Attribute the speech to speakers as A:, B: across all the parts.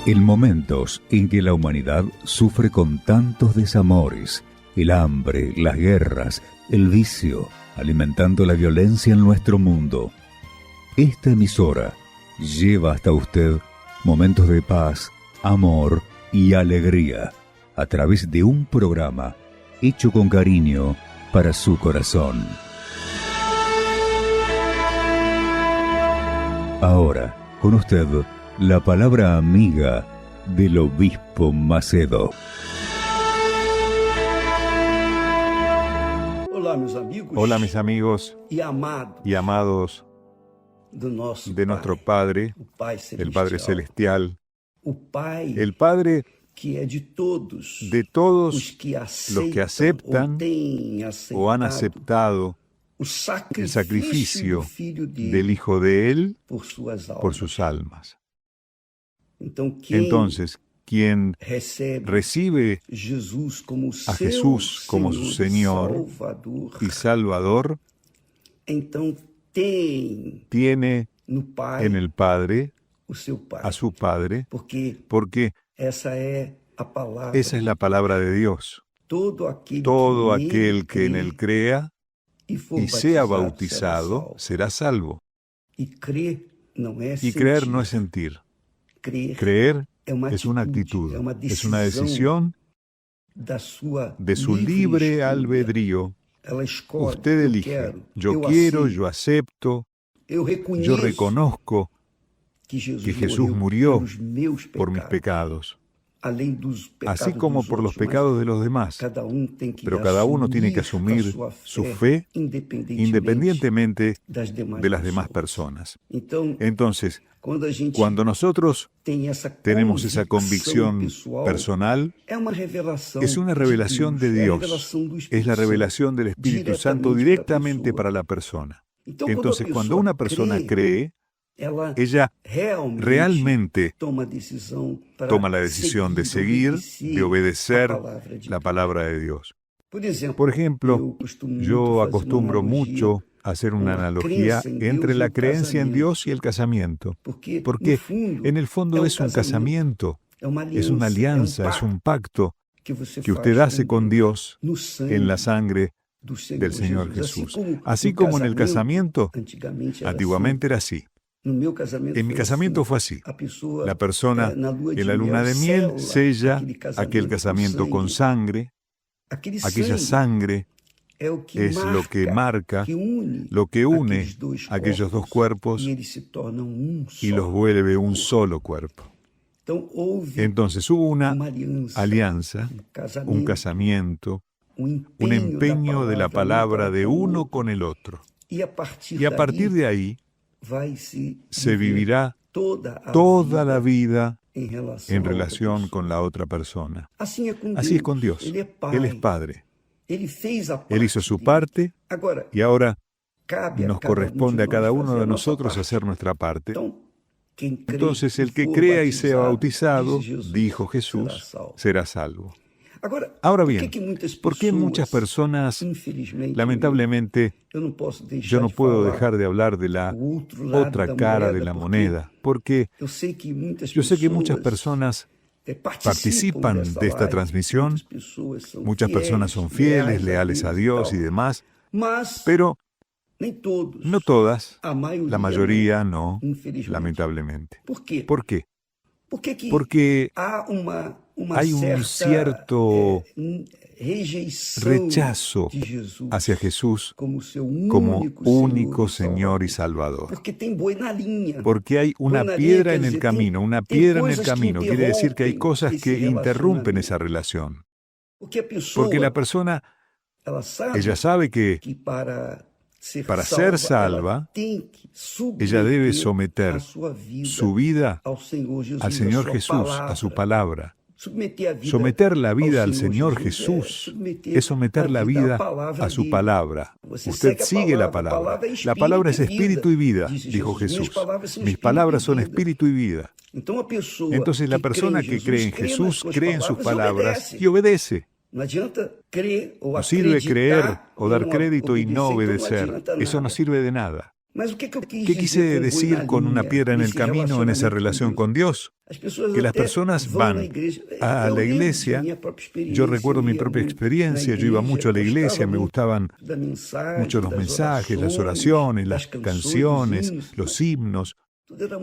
A: En momentos en que la humanidad sufre con tantos desamores, el hambre, las guerras, el vicio, alimentando la violencia en nuestro mundo, esta emisora lleva hasta usted momentos de paz, amor y alegría a través de un programa hecho con cariño para su corazón. Ahora, con usted, la palabra amiga del obispo Macedo.
B: Hola mis amigos y amados de nuestro Padre, el Padre Celestial, el Padre de todos los que aceptan o han aceptado el sacrificio del Hijo de Él por sus almas. Entonces, quien recibe a Jesús como su Señor y Salvador, tiene en el Padre a su Padre, porque esa es la palabra de Dios. Todo aquel que en Él crea y sea bautizado será salvo. Y creer no es sentir. Creer es una actitud, es una decisión de su libre albedrío. Usted elige, yo quiero, yo acepto, yo reconozco que Jesús murió por mis pecados, así como por los pecados de los demás. Pero cada uno tiene que asumir su fe independientemente de las demás personas. Entonces, cuando nosotros tenemos esa convicción personal, es una revelación de Dios, es la revelación del Espíritu Santo directamente para la persona. Entonces, cuando una persona cree, ella realmente toma la decisión de seguir, de obedecer la palabra de Dios. Por ejemplo, yo acostumbro mucho a hacer una analogía entre la creencia en Dios y el casamiento, porque en el fondo es un casamiento, es una alianza, es un pacto que usted hace con Dios en la sangre del Señor Jesús. Así como en el casamiento, antiguamente era así. En mi casamiento fue así. La persona en la luna de miel sella aquel casamiento con sangre. Aquella sangre es lo que marca, lo que une aquellos dos cuerpos y los vuelve un solo cuerpo. Entonces hubo una alianza, un casamiento, un empeño de la palabra de uno con el otro. Y a partir de ahí se vivirá toda la vida en relación con la otra persona. Así es con Dios. Él es Padre. Él hizo su parte y ahora nos corresponde a cada uno de nosotros hacer nuestra parte. Entonces, el que crea y sea bautizado, dijo Jesús, será salvo. Ahora bien, ¿por qué muchas personas, lamentablemente, yo no puedo dejar de hablar de la otra cara de la moneda? Porque yo sé que muchas personas participan de esta transmisión, muchas personas son fieles, leales a Dios y demás, pero no todas, la mayoría no, lamentablemente. ¿Por qué? Porque hay un cierto rechazo hacia Jesús como único Señor y Salvador. Porque hay una piedra en el camino, quiere decir que hay cosas que interrumpen esa relación. Porque la persona, ella sabe que para ser salva, ella debe someter su vida al Señor Jesús, a su palabra. Someter la vida al Señor Jesús es someter la vida a su palabra. Usted sigue la palabra. La palabra es espíritu y vida, dijo Jesús. Mis palabras son espíritu y vida. Entonces la persona que cree en Jesús cree en sus palabras y obedece. No sirve creer o dar crédito y no obedecer. Eso no sirve de nada. ¿Qué quise decir con una piedra en el camino en esa relación con Dios? Que las personas van a la iglesia. Yo recuerdo mi propia experiencia, yo iba mucho a la iglesia, me gustaban mucho los mensajes, las oraciones, las canciones, los himnos.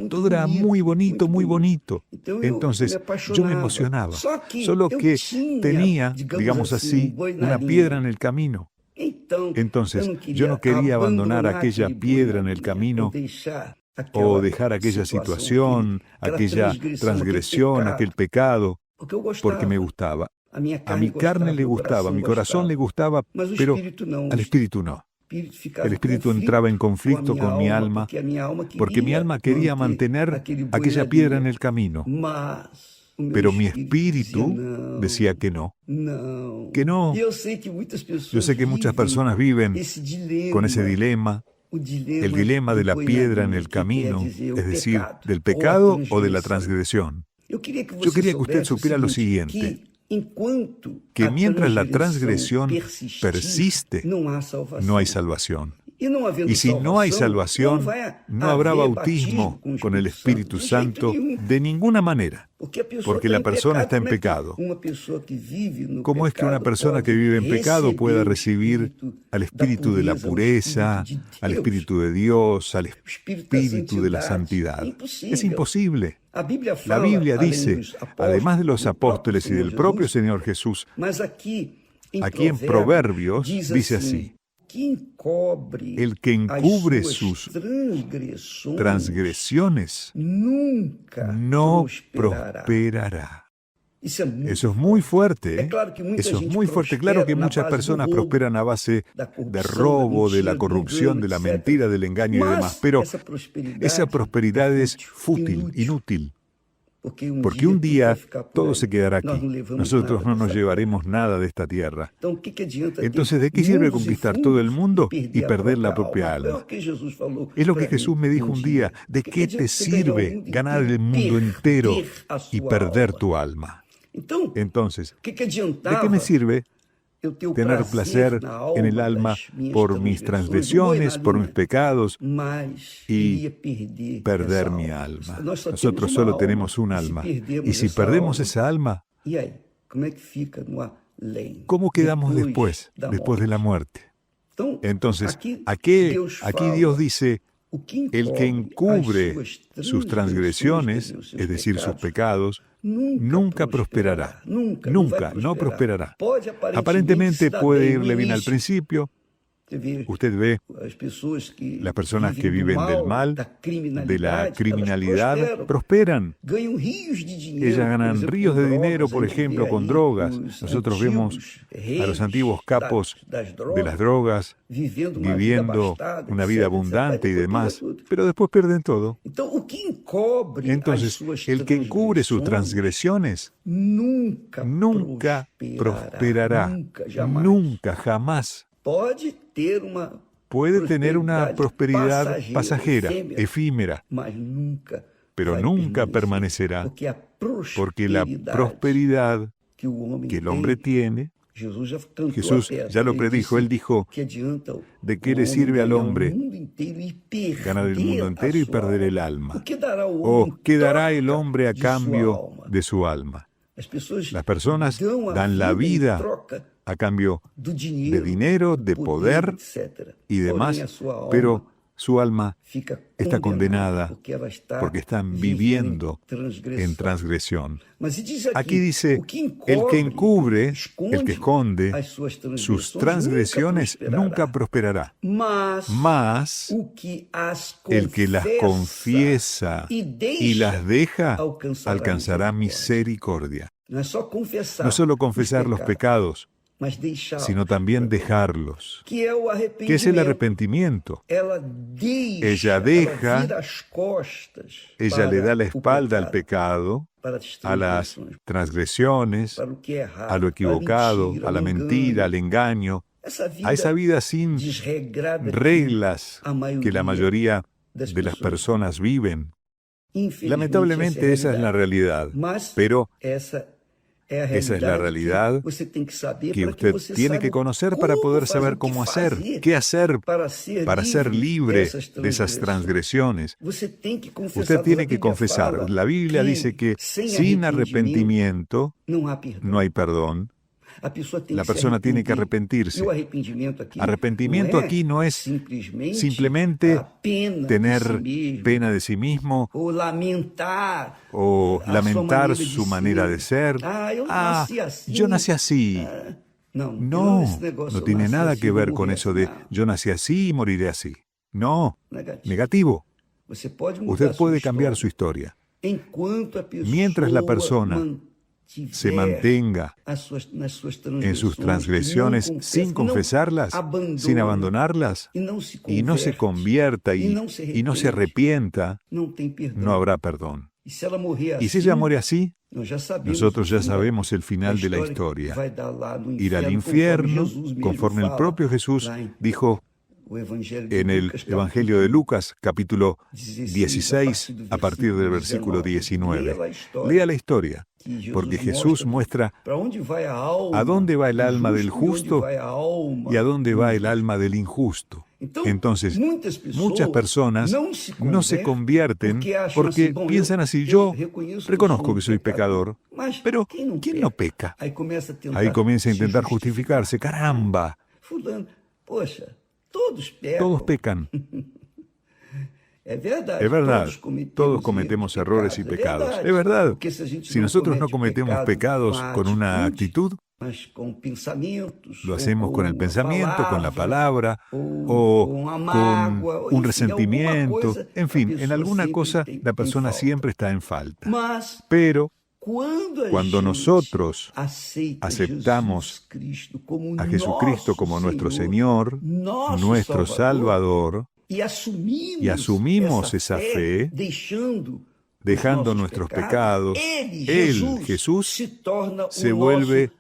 B: Todo era muy bonito, muy bonito. Entonces yo me emocionaba, solo que tenía, digamos así, una piedra en el camino. Entonces, yo no quería abandonar aquella piedra en el camino o dejar aquella situación, aquella transgresión, aquel pecado, porque me gustaba. A mi carne le gustaba, a mi corazón le gustaba, pero al espíritu no. El espíritu entraba en conflicto con mi alma, porque mi alma quería mantener aquella piedra en el camino. Pero mi espíritu decía que no. Que no. Yo sé que muchas personas viven con ese dilema, el dilema de la piedra en el camino, es decir, del pecado o de la transgresión. Yo quería que usted supiera lo siguiente, que mientras la transgresión persiste, no hay salvación. Y si no hay salvación, no habrá bautismo con el Espíritu Santo de ninguna manera, porque la persona está en pecado. ¿Cómo es que una persona que vive en pecado pueda recibir al Espíritu de la pureza, al Espíritu de Dios, al Espíritu de la santidad? Es imposible. La Biblia dice, además de los apóstoles y del propio Señor Jesús, aquí en Proverbios dice así: el que encubre sus transgresiones no prosperará. Eso es muy fuerte, ¿eh? Eso es muy fuerte. Claro que muchas personas prosperan a base de robo, de la corrupción, de la mentira, del engaño y demás, pero esa prosperidad es fútil, inútil. Porque un día todo se quedará aquí. Nosotros no nos llevaremos nada de esta tierra. Entonces, ¿de qué sirve conquistar todo el mundo y perder la propia alma? Es lo que Jesús me dijo un día. ¿De qué te sirve ganar el mundo entero y perder tu alma? Entonces, ¿de qué me sirve tener placer en el alma por mis transgresiones, por mis pecados y perder mi alma? Nosotros solo tenemos un alma. Y si perdemos esa alma, ¿cómo quedamos después de la muerte? Entonces, aquí Dios dice: el que encubre sus transgresiones, es decir, sus pecados, nunca prosperará. Nunca, no prosperará. Aparentemente puede irle bien al principio. Usted ve las personas que viven del mal, de la criminalidad, prosperan. Ellas ganan ríos de dinero, por ejemplo, con drogas. Nosotros vemos a los antiguos capos de las drogas viviendo una vida abundante y demás, pero después pierden todo. Entonces, el que encubre sus transgresiones nunca prosperará. Nunca, jamás. Puede tener una prosperidad pasajera, efímera, pero nunca permanecerá, porque la prosperidad que el hombre tiene, Jesús ya lo predijo. Él dijo: ¿de qué le sirve al hombre ganar el mundo entero y perder el alma? ¿O qué dará el hombre a cambio de su alma? Las personas dan la vida a cambio de dinero, de poder y demás, pero su alma está condenada porque están viviendo en transgresión. Aquí dice: el que encubre, el que esconde sus transgresiones nunca prosperará, mas el que las confiesa y las deja alcanzará misericordia. No solo confesar los pecados, sino también dejarlos. ¿Qué es el arrepentimiento? Ella deja, ella le da la espalda al pecado, a las transgresiones, a lo equivocado, a la mentira, al engaño, a esa vida sin reglas que la mayoría de las personas viven. Lamentablemente esa es la realidad, pero Esa es la realidad que usted tiene que conocer para poder saber cómo hacer, qué hacer para ser libre de esas transgresiones. Usted tiene que confesar. La Biblia dice que sin arrepentimiento no hay perdón. La persona tiene que arrepentirse. Arrepentimiento aquí no es simplemente tener pena de sí mismo o lamentar su manera de ser. Yo nací así. No tiene nada que ver con eso de yo nací así y moriré así. No, negativo. Usted puede cambiar su historia. Mientras la persona se mantenga en sus transgresiones sin confesarlas, sin abandonarlas, y no se convierta y no se arrepienta, no habrá perdón. Y si ella muere así, nosotros ya sabemos el final de la historia. Ir al infierno, conforme el propio Jesús dijo en el Evangelio de Lucas, capítulo 16, a partir del versículo 19. Lea la historia, porque Jesús muestra a dónde va el alma del justo y a dónde va el alma del injusto. Entonces, muchas personas no se convierten porque piensan así: yo reconozco que soy pecador, pero ¿quién no peca? Ahí comienza a intentar justificarse. ¡Caramba! Todos pecan. Es verdad, todos cometemos errores y pecados. Es verdad. Si nosotros no cometemos pecados con una actitud, lo hacemos con el pensamiento, con la palabra, o con un resentimiento. En fin, en alguna cosa la persona siempre está en falta. Pero cuando nosotros aceptamos a Jesucristo como nuestro Señor, nuestro Salvador, y asumimos esa fe, dejando nuestros pecados, Él, Jesús, se vuelve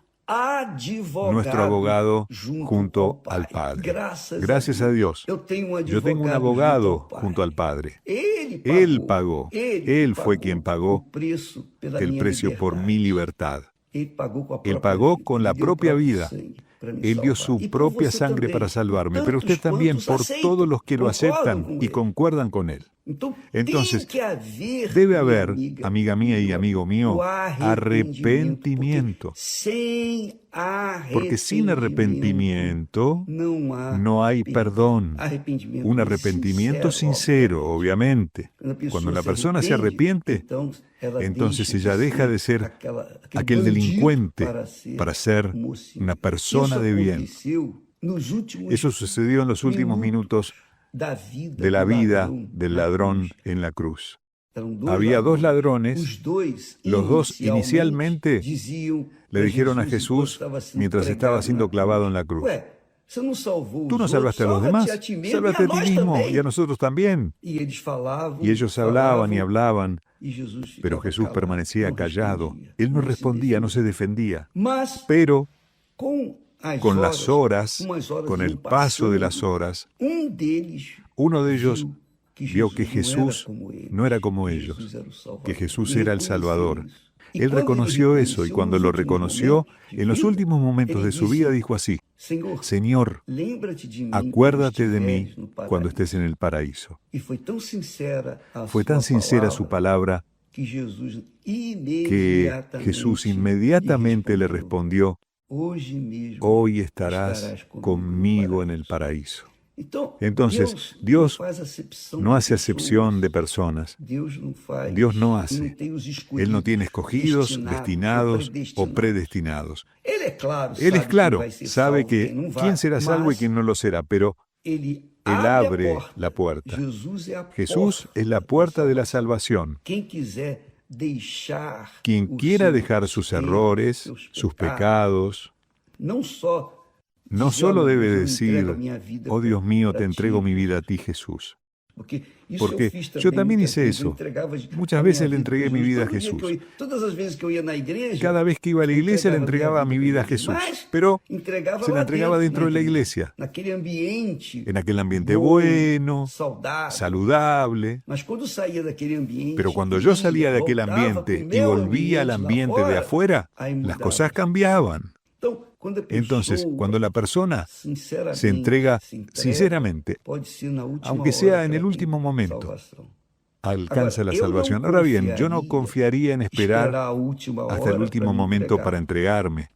B: nuestro abogado junto al Padre. Gracias a Dios. Yo tengo un abogado junto al Padre. Él pagó. Él fue quien pagó el precio por mi libertad. Él pagó con la propia vida. Él dio su propia sangre para salvarme, pero usted también, por todos los que lo aceptan y concuerdan con Él. Entonces, debe haber, amiga mía y amigo mío, arrepentimiento. Porque sin arrepentimiento no hay perdón. Un arrepentimiento sincero, obviamente. Cuando la persona se arrepiente, entonces ella deja de ser aquel delincuente para ser una persona de bien. Eso sucedió en los últimos minutos de la vida del ladrón en la cruz. Había dos ladrones. Los dos inicialmente le dijeron a Jesús mientras estaba siendo clavado en la cruz: tú no salvaste a los demás, sálvate a ti mismo y a nosotros también. Y ellos hablaban y hablaban, pero Jesús permanecía callado. Él no respondía, no se defendía. Pero con las horas, con el paso de las horas, uno de ellos vio que Jesús no era como ellos, que Jesús era el Salvador. Él reconoció eso, y cuando lo reconoció, en los últimos momentos de su vida dijo así: Señor, acuérdate de mí cuando estés en el paraíso. Fue tan sincera su palabra que Jesús inmediatamente le respondió: hoy estarás conmigo en el paraíso. Entonces, Dios no hace acepción de personas. Dios no hace. Él no tiene escogidos, destinados o predestinados. Él es claro, sabe que quién será salvo y quién no lo será, pero Él abre la puerta. Jesús es la puerta de la salvación. Quien quiera dejar sus errores, sus pecados, no solo debe decir: oh Dios mío, te entrego mi vida a ti, Jesús. Porque yo también hice eso. Muchas veces le entregué mi vida a Jesús. Cada vez que iba a la iglesia le entregaba mi vida a Jesús, pero se la entregaba dentro de la iglesia, en aquel ambiente bueno, saludable. Pero cuando yo salía de aquel ambiente y volvía al ambiente de afuera, las cosas cambiaban. Entonces, cuando la persona se entrega sinceramente, aunque sea en el último momento, alcanza la salvación. Ahora bien, yo no confiaría en esperar hasta el último momento para entregarme,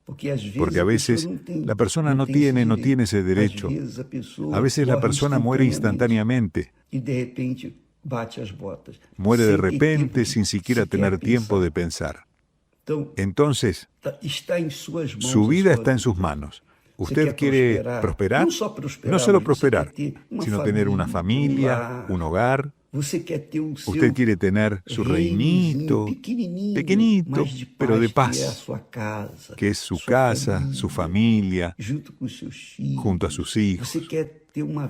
B: porque a veces la persona no tiene ese derecho. A veces la persona muere instantáneamente. Muere de repente sin siquiera tener tiempo de pensar. Entonces, su vida está en sus manos. ¿Usted quiere prosperar? No solo prosperar, sino tener una familia, un hogar. Usted quiere tener su reinito, pequeñito, pero de paz, que es su casa, su familia, junto a sus hijos.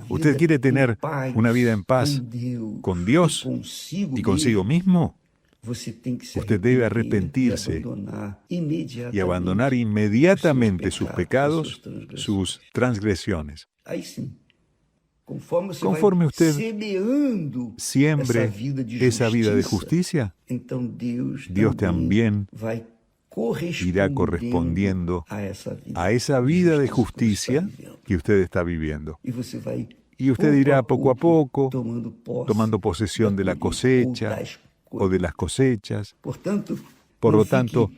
B: ¿Usted quiere tener una vida en paz con Dios y consigo mismo? Usted debe arrepentirse y abandonar inmediatamente sus pecados, sus transgresiones. Conforme usted siembre esa vida de justicia, Dios también irá correspondiendo a esa vida de justicia que usted está viviendo. Y usted irá poco a poco tomando posesión de la cosecha o de las cosechas. Por lo tanto,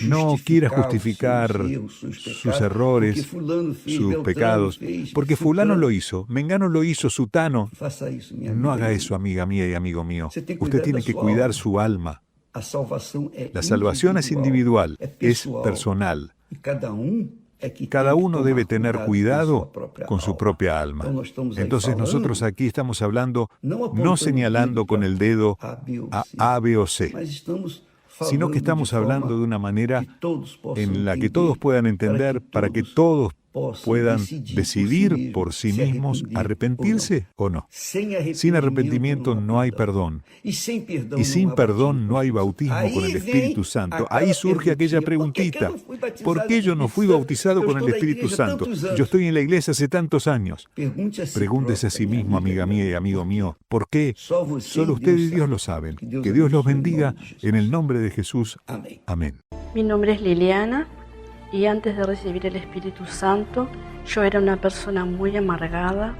B: no quiera justificar sus errores, sus pecados, porque fulano lo hizo, mengano lo hizo, sutano. No haga eso, amiga mía y amigo mío. Usted tiene que cuidar su alma. La salvación es individual, es personal. Cada uno debe tener cuidado con su propia alma. Entonces nosotros aquí estamos hablando, no señalando con el dedo a B o C, sino que estamos hablando de una manera en la que todos puedan entender, para que todos puedan decidir por sí mismos arrepentirse o no. Sin arrepentimiento no hay perdón. Y sin perdón no hay bautismo con el Espíritu Santo. Ahí surge aquella preguntita: ¿por qué yo no fui bautizado con el Espíritu Santo? Yo estoy en la iglesia hace tantos años. Pregúntese a sí mismo, amiga mía y amigo mío, ¿por qué? Solo usted y Dios lo saben. Que Dios los bendiga en el nombre de Jesús. Amén.
C: Mi nombre es Liliana. Y antes de recibir el Espíritu Santo, yo era una persona muy amargada,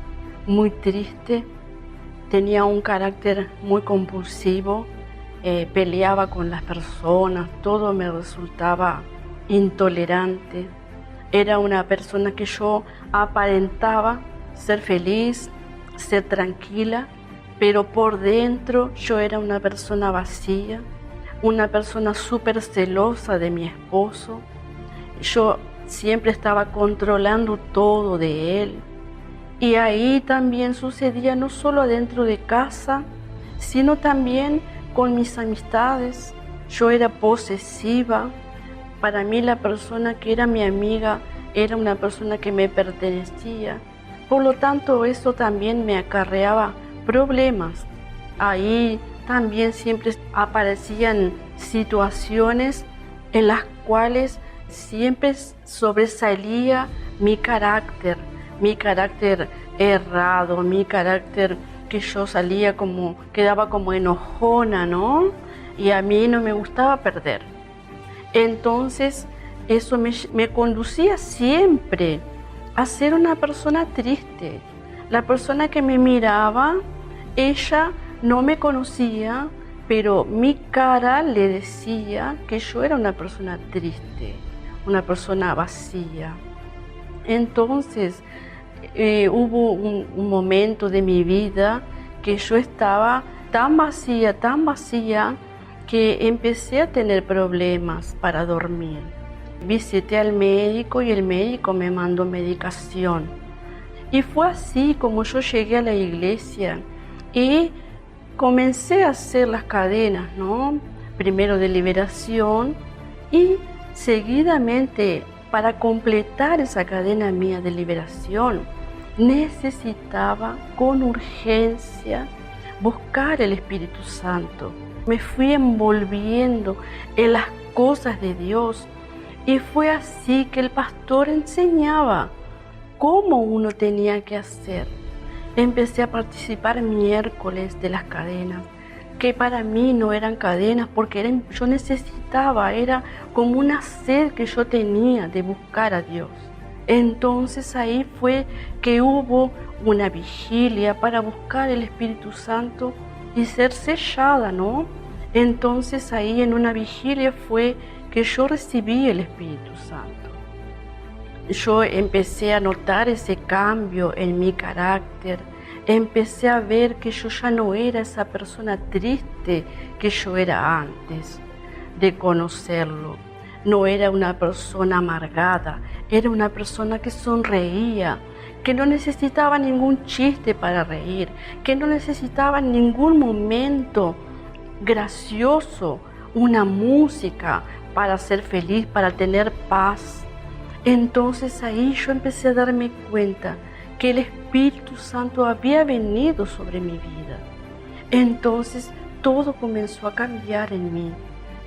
C: muy triste, tenía un carácter muy compulsivo, peleaba con las personas, todo me resultaba intolerante. Era una persona que yo aparentaba ser feliz, ser tranquila, pero por dentro yo era una persona vacía, una persona súper celosa de mi esposo. Yo siempre estaba controlando todo de él. Y ahí también sucedía no solo dentro de casa, sino también con mis amistades. Yo era posesiva. Para mí la persona que era mi amiga era una persona que me pertenecía. Por lo tanto, eso también me acarreaba problemas. Ahí también siempre aparecían situaciones en las cuales siempre sobresalía mi carácter errado, mi carácter que yo salía quedaba como enojona, ¿no? Y a mí no me gustaba perder. Entonces, eso me conducía siempre a ser una persona triste. La persona que me miraba, ella no me conocía, pero mi cara le decía que yo era una persona triste, una persona vacía. Entonces hubo un momento de mi vida que yo estaba tan vacía, que empecé a tener problemas para dormir. Visité al médico y el médico me mandó medicación. Y fue así como yo llegué a la iglesia y comencé a hacer las cadenas, ¿no? Primero de liberación y seguidamente, para completar esa cadena mía de liberación, necesitaba con urgencia buscar el Espíritu Santo. Me fui envolviendo en las cosas de Dios y fue así que el pastor enseñaba cómo uno tenía que hacer. Empecé a participar miércoles de las cadenas, que para mí no eran cadenas porque yo necesitaba, era como una sed que yo tenía de buscar a Dios. Entonces ahí fue que hubo una vigilia para buscar el Espíritu Santo y ser sellada, ¿no? Entonces ahí en una vigilia fue que yo recibí el Espíritu Santo. Yo empecé a notar ese cambio en mi carácter, empecé a ver que yo ya no era esa persona triste que yo era antes de conocerlo. No era una persona amargada, era una persona que sonreía, que no necesitaba ningún chiste para reír, que no necesitaba ningún momento gracioso, una música para ser feliz, para tener paz. Entonces ahí yo empecé a darme cuenta que el Espíritu Santo había venido sobre mi vida. Entonces todo comenzó a cambiar en mí,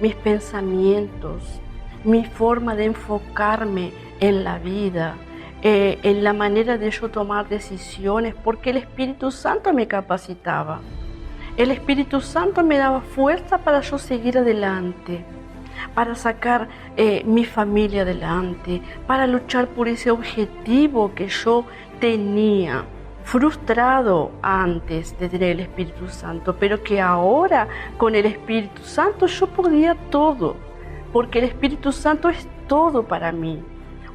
C: mis pensamientos, mi forma de enfocarme en la vida, en la manera de yo tomar decisiones, porque el Espíritu Santo me capacitaba. El Espíritu Santo me daba fuerza para yo seguir adelante, para sacar mi familia adelante, para luchar por ese objetivo que yo tenía, frustrado antes de tener el Espíritu Santo, pero que ahora con el Espíritu Santo yo podía todo, porque el Espíritu Santo es todo para mí.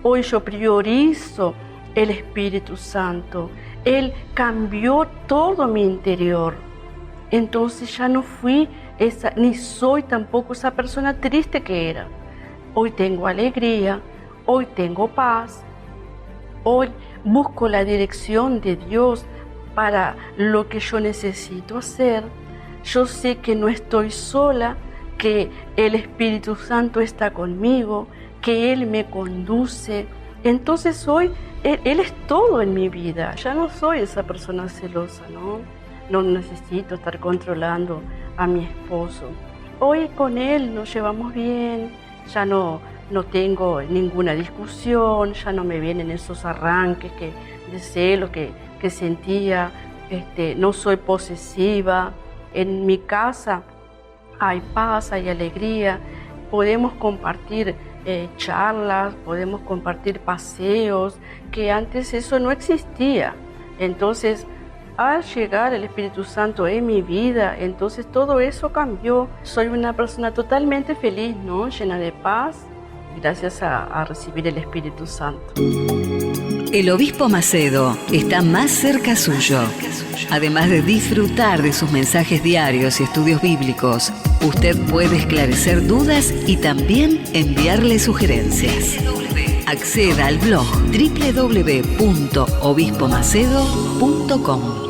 C: Hoy yo priorizo el Espíritu Santo. Él cambió todo mi interior. Entonces ya no fui ni soy tampoco esa persona triste que era. Hoy tengo alegría, hoy tengo paz, hoy busco la dirección de Dios para lo que yo necesito hacer. Yo sé que no estoy sola, que el Espíritu Santo está conmigo, que Él me conduce. Entonces hoy Él es todo en mi vida. Ya no soy esa persona celosa, ¿no? No necesito estar controlando a mi esposo. Hoy con Él nos llevamos bien, ya no tengo ninguna discusión, ya no me vienen esos arranques de celo que sentía, no soy posesiva. En mi casa hay paz, hay alegría, podemos compartir charlas, podemos compartir paseos, que antes eso no existía. Entonces, al llegar el Espíritu Santo en mi vida, entonces todo eso cambió. Soy una persona totalmente feliz, ¿no? Llena de paz, gracias a recibir el Espíritu Santo.
D: El obispo Macedo está más cerca suyo. Además de disfrutar de sus mensajes diarios y estudios bíblicos, usted puede esclarecer dudas y también enviarle sugerencias. Acceda al blog www.obispomacedo.com.